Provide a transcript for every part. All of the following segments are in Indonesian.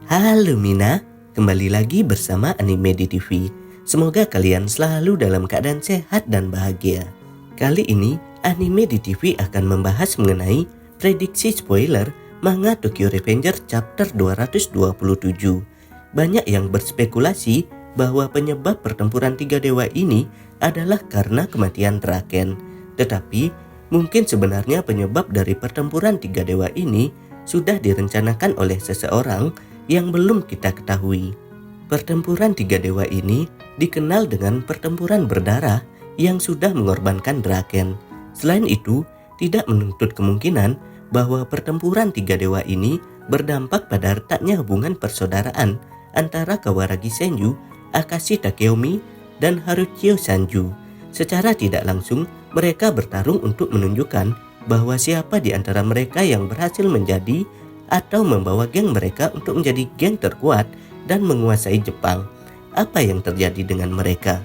Halo Mina, kembali lagi bersama Anime di TV. Semoga kalian selalu dalam keadaan sehat dan bahagia. Kali ini Anime di TV akan membahas mengenai prediksi spoiler manga Tokyo Revenger chapter 227. Banyak yang berspekulasi bahwa penyebab pertempuran tiga dewa ini adalah karena kematian Draken. Tetapi mungkin sebenarnya penyebab dari pertempuran tiga dewa ini sudah direncanakan oleh seseorang yang belum kita ketahui. Pertempuran tiga dewa ini dikenal dengan pertempuran berdarah yang sudah mengorbankan Draken. Selain itu, tidak menuntut kemungkinan bahwa pertempuran tiga dewa ini berdampak pada retaknya hubungan persaudaraan antara Kawaragi Senju, Akashi Takeomi, dan Haruchio Sanju. Secara tidak langsung, mereka bertarung untuk menunjukkan bahwa siapa di antara mereka yang berhasil menjadi atau membawa geng mereka untuk menjadi geng terkuat dan menguasai Jepang. Apa yang terjadi dengan mereka?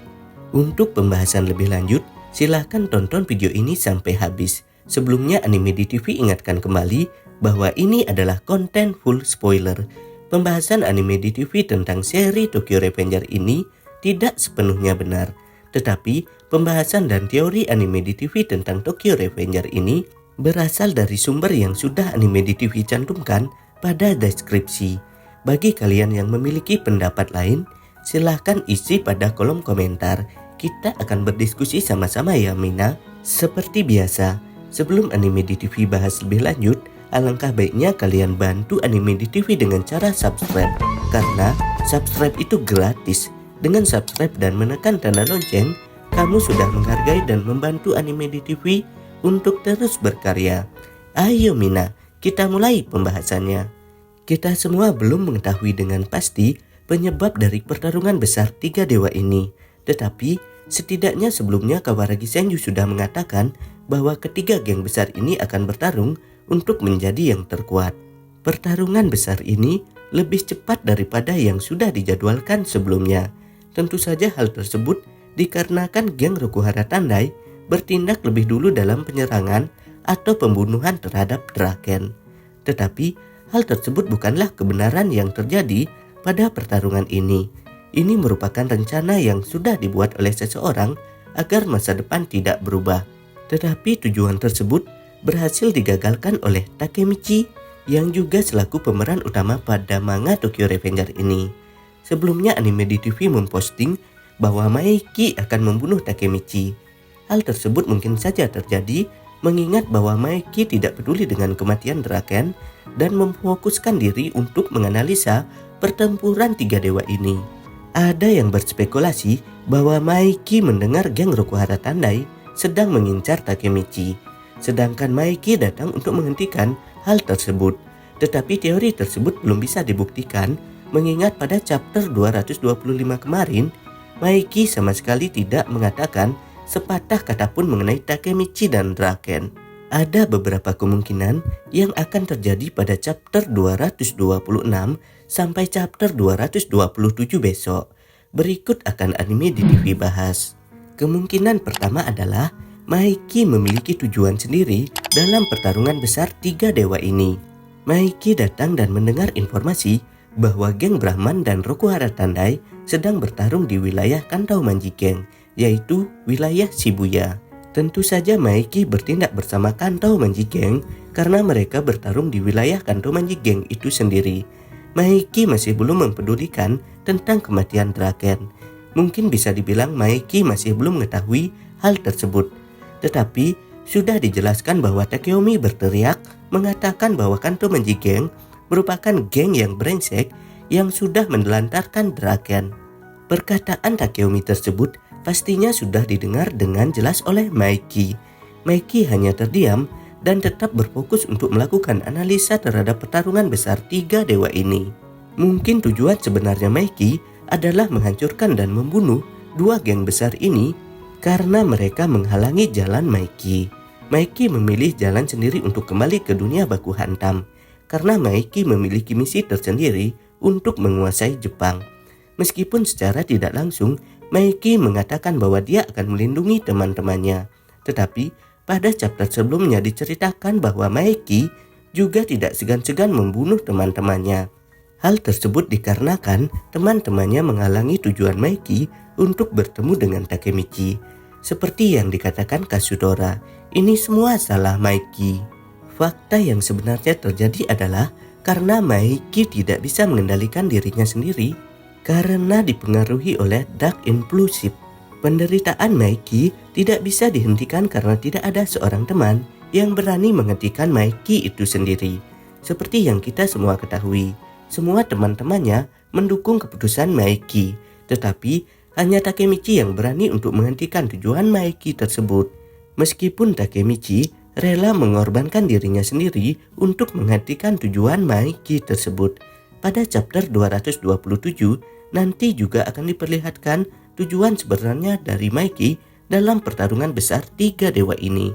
Untuk pembahasan lebih lanjut, silahkan tonton video ini sampai habis. Sebelumnya Anime di TV ingatkan kembali bahwa ini adalah konten full spoiler. Pembahasan Anime di TV tentang seri Tokyo Revenger ini tidak sepenuhnya benar. Tetapi pembahasan dan teori Anime di TV tentang Tokyo Revenger ini berasal dari sumber yang sudah Anime di TV cantumkan pada deskripsi. Bagi kalian yang memiliki pendapat lain, silahkan isi pada kolom komentar. Kita akan berdiskusi sama-sama ya Mina. Seperti biasa, sebelum Anime di TV bahas lebih lanjut, alangkah baiknya kalian bantu Anime di TV dengan cara subscribe. Karena subscribe itu gratis. Dengan subscribe dan menekan tanda lonceng, kamu sudah menghargai dan membantu Anime di TV untuk terus berkarya. Ayo Mina, kita mulai pembahasannya. Kita semua belum mengetahui dengan pasti penyebab dari pertarungan besar tiga dewa ini. Tetapi setidaknya sebelumnya Kawaragi Senju sudah mengatakan bahwa ketiga geng besar ini akan bertarung untuk menjadi yang terkuat. Pertarungan besar ini lebih cepat daripada yang sudah dijadwalkan sebelumnya. Tentu saja hal tersebut dikarenakan geng Rokuhara Tandai bertindak lebih dulu dalam penyerangan atau pembunuhan terhadap Draken. Tetapi hal tersebut bukanlah kebenaran yang terjadi pada pertarungan ini. Ini merupakan rencana yang sudah dibuat oleh seseorang agar masa depan tidak berubah. Tetapi tujuan tersebut berhasil digagalkan oleh Takemichi yang juga selaku pemeran utama pada manga Tokyo Revenger ini. Sebelumnya Anime di TV memposting bahwa Maeki akan membunuh Takemichi. Hal tersebut mungkin saja terjadi mengingat bahwa Maeki tidak peduli dengan kematian Draken dan memfokuskan diri untuk menganalisa pertempuran tiga dewa ini. Ada yang berspekulasi bahwa Maeki mendengar geng Rokuhara Tandai sedang mengincar Takemichi, sedangkan Maeki datang untuk menghentikan hal tersebut. Tetapi teori tersebut belum bisa dibuktikan mengingat pada chapter 225 kemarin, Maeki sama sekali tidak mengatakan sepatah kata pun mengenai Takemichi dan Draken. Ada beberapa kemungkinan yang akan terjadi pada chapter 226 sampai chapter 227 besok. Berikut akan Anime di TV bahas. Kemungkinan pertama adalah Maeki memiliki tujuan sendiri dalam pertarungan besar tiga dewa ini. Maeki datang dan mendengar informasi bahwa geng Brahman dan Rokuhara Tandai sedang bertarung di wilayah Kantau Manjikeng, yaitu wilayah Shibuya. Tentu saja Maeki bertindak bersama Kantau Manjikeng karena mereka bertarung di wilayah Kantau Manjikeng itu sendiri. Maeki masih belum mempedulikan tentang kematian Draken. Mungkin bisa dibilang Maeki masih belum mengetahui hal tersebut. Tetapi sudah dijelaskan bahwa Takeomi berteriak mengatakan bahwa Kantau Manjikeng merupakan geng yang brengsek yang sudah menelantarkan Draken. Perkataan Takeomi tersebut pastinya sudah didengar dengan jelas oleh Maeki. Maeki hanya terdiam dan tetap berfokus untuk melakukan analisa terhadap pertarungan besar tiga dewa ini. Mungkin tujuan sebenarnya Maeki adalah menghancurkan dan membunuh dua geng besar ini karena mereka menghalangi jalan Maeki. Maeki memilih jalan sendiri untuk kembali ke dunia baku hantam karena Maeki memiliki misi tersendiri untuk menguasai Jepang. Meskipun secara tidak langsung Maeki mengatakan bahwa dia akan melindungi teman-temannya. Tetapi pada chapter sebelumnya diceritakan bahwa Maeki juga tidak segan-segan membunuh teman-temannya. Hal tersebut dikarenakan teman-temannya menghalangi tujuan Maiki untuk bertemu dengan Takemichi. Seperti yang dikatakan Kasudora, ini semua salah Maiki. Fakta yang sebenarnya terjadi adalah karena Maiki tidak bisa mengendalikan dirinya sendiri karena dipengaruhi oleh dark impulsif. Penderitaan Maiki tidak bisa dihentikan karena tidak ada seorang teman yang berani menghentikan Maiki itu sendiri. Seperti yang kita semua ketahui, semua teman-temannya mendukung keputusan Maiki, tetapi hanya Takemichi yang berani untuk menghentikan tujuan Maiki tersebut. Meskipun Takemichi rela mengorbankan dirinya sendiri untuk menghentikan tujuan Maiki tersebut. Pada chapter 227 nanti juga akan diperlihatkan tujuan sebenarnya dari Maiki dalam pertarungan besar tiga dewa ini.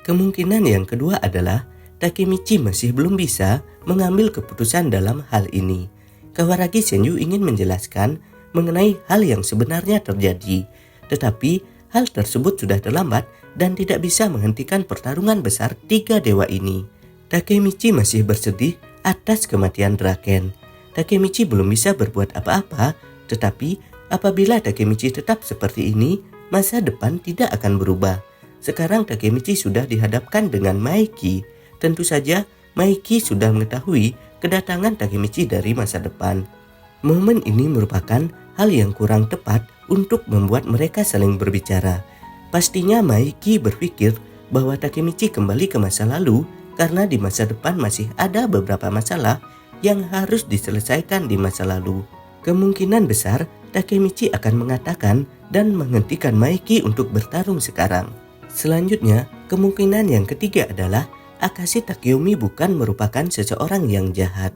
Kemungkinan yang kedua adalah Takemichi masih belum bisa mengambil keputusan dalam hal ini. Kawaragi Senju ingin menjelaskan mengenai hal yang sebenarnya terjadi, tetapi hal tersebut sudah terlambat dan tidak bisa menghentikan pertarungan besar tiga dewa ini. Takemichi masih bersedih atas kematian Draken. Takemichi belum bisa berbuat apa-apa, tetapi apabila Takemichi tetap seperti ini, masa depan tidak akan berubah. Sekarang Takemichi sudah dihadapkan dengan Maiki. Tentu saja Maiki sudah mengetahui kedatangan Takemichi dari masa depan. Momen ini merupakan hal yang kurang tepat untuk membuat mereka saling berbicara. Pastinya Maiki berpikir bahwa Takemichi kembali ke masa lalu karena di masa depan masih ada beberapa masalah yang harus diselesaikan di masa lalu. Kemungkinan besar Takemichi akan mengatakan dan menghentikan Maiki untuk bertarung sekarang. Selanjutnya, kemungkinan yang ketiga adalah Akashi Takeyomi bukan merupakan seseorang yang jahat.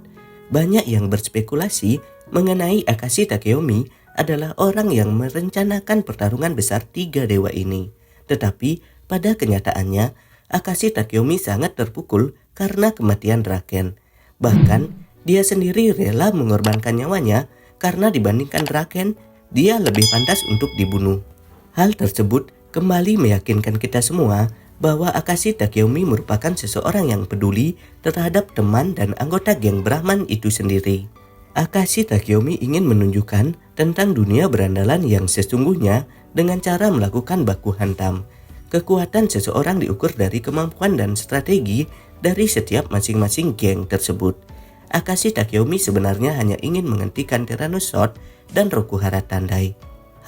Banyak yang berspekulasi mengenai Akashi Takeyomi adalah orang yang merencanakan pertarungan besar tiga dewa ini. Tetapi pada kenyataannya, Akashi Takeyomi sangat terpukul karena kematian Draken. Bahkan, dia sendiri rela mengorbankan nyawanya karena dibandingkan Draken, dia lebih pantas untuk dibunuh. Hal tersebut kembali meyakinkan kita semua bahwa Akashi Takeyomi merupakan seseorang yang peduli terhadap teman dan anggota geng Brahman itu sendiri. Akashi Takeyomi ingin menunjukkan tentang dunia berandalan yang sesungguhnya dengan cara melakukan baku hantam. Kekuatan seseorang diukur dari kemampuan dan strategi dari setiap masing-masing geng tersebut. Akashi Takeyomi sebenarnya hanya ingin menghentikan Tyrannos Sword dan Rokuhara Tandai.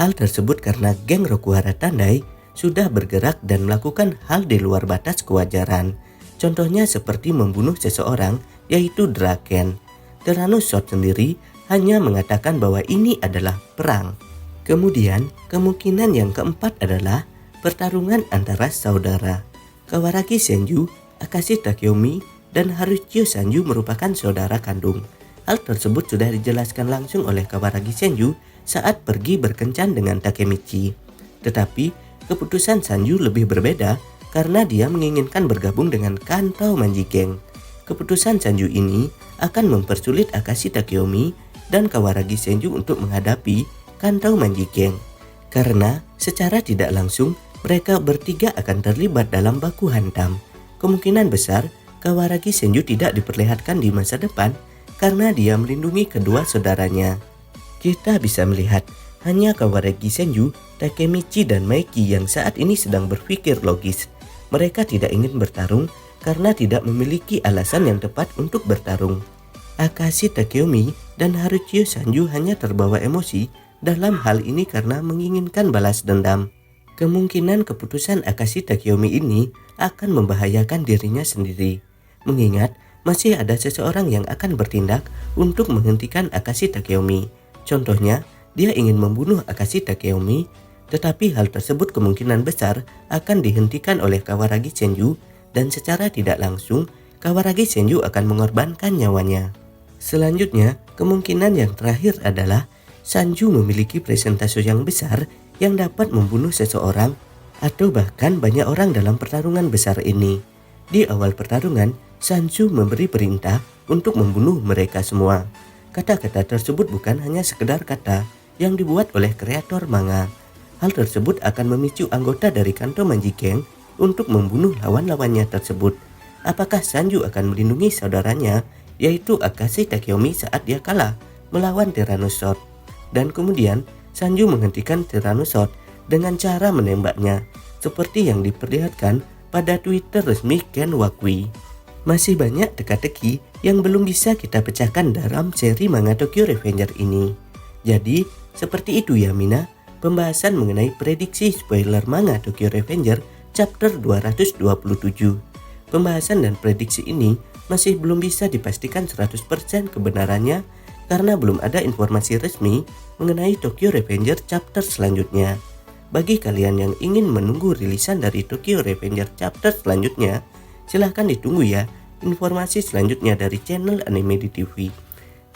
Hal tersebut karena geng Rokuhara Tandai sudah bergerak dan melakukan hal di luar batas kewajaran. Contohnya seperti membunuh seseorang, yaitu Draken. Tyrannos Sword sendiri hanya mengatakan bahwa ini adalah perang. Kemudian, kemungkinan yang keempat adalah pertarungan antara saudara. Kawaragi Senju, Akashi Takeyomi, dan Haruchio Sanju merupakan saudara kandung. Hal tersebut sudah dijelaskan langsung oleh Kawaragi Senju saat pergi berkencan dengan Takemichi. Tetapi, keputusan Sanju lebih berbeda karena dia menginginkan bergabung dengan Kanto Manji Gang. Keputusan Sanju ini akan mempersulit Akashi Takeyomi dan Kawaragi Senju untuk menghadapi Kanto Manji Gang. Karena secara tidak langsung, mereka bertiga akan terlibat dalam baku hantam. Kemungkinan besar, Kawaragi Senju tidak diperlihatkan di masa depan karena dia melindungi kedua saudaranya. Kita bisa melihat hanya Kawaragi Senju, Takemichi, dan Maiki yang saat ini sedang berpikir logis. Mereka tidak ingin bertarung karena tidak memiliki alasan yang tepat untuk bertarung. Akashi Takeyomi dan Haruchio Sanju hanya terbawa emosi dalam hal ini karena menginginkan balas dendam. Kemungkinan keputusan Akashi Takeyomi ini akan membahayakan dirinya sendiri. Mengingat masih ada seseorang yang akan bertindak untuk menghentikan Akashi Takeyomi. Contohnya, dia ingin membunuh Akashi Takeyomi, tetapi hal tersebut kemungkinan besar akan dihentikan oleh Kawaragi Senju dan secara tidak langsung Kawaragi Senju akan mengorbankan nyawanya. Selanjutnya, kemungkinan yang terakhir adalah Sanju memiliki presentase yang besar yang dapat membunuh seseorang atau bahkan banyak orang dalam pertarungan besar ini. Di awal pertarungan, Sanju memberi perintah untuk membunuh mereka semua. Kata-kata tersebut bukan hanya sekedar kata yang dibuat oleh kreator manga. Hal tersebut akan memicu anggota dari Kanto Manji Gang untuk membunuh lawan-lawannya tersebut. Apakah Sanju akan melindungi saudaranya yaitu Akashi Takeyomi saat dia kalah melawan Tyrannosaurus. Dan kemudian Sanju menghentikan Tyrannosaurus dengan cara menembaknya, seperti yang diperlihatkan pada Twitter resmi Ken Wakui. Masih banyak teka-teki yang belum bisa kita pecahkan dalam seri manga Tokyo Revenger ini. Jadi, seperti itu ya Mina, pembahasan mengenai prediksi spoiler manga Tokyo Revenger chapter 227. Pembahasan dan prediksi ini masih belum bisa dipastikan 100% kebenarannya karena belum ada informasi resmi mengenai Tokyo Revenger chapter selanjutnya. Bagi kalian yang ingin menunggu rilisan dari Tokyo Revenger chapter selanjutnya, silahkan ditunggu ya informasi selanjutnya dari channel Anime di TV.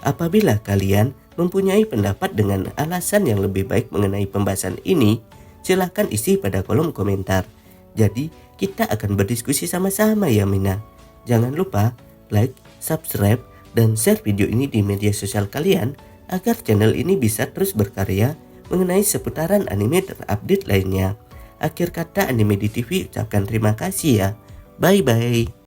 Apabila kalian mempunyai pendapat dengan alasan yang lebih baik mengenai pembahasan ini, silahkan isi pada kolom komentar. Jadi kita akan berdiskusi sama-sama ya Mina. Jangan lupa like, subscribe, dan share video ini di media sosial kalian agar channel ini bisa terus berkarya mengenai seputaran anime terupdate lainnya. Akhir kata Anime di TV ucapkan terima kasih ya. Bye bye.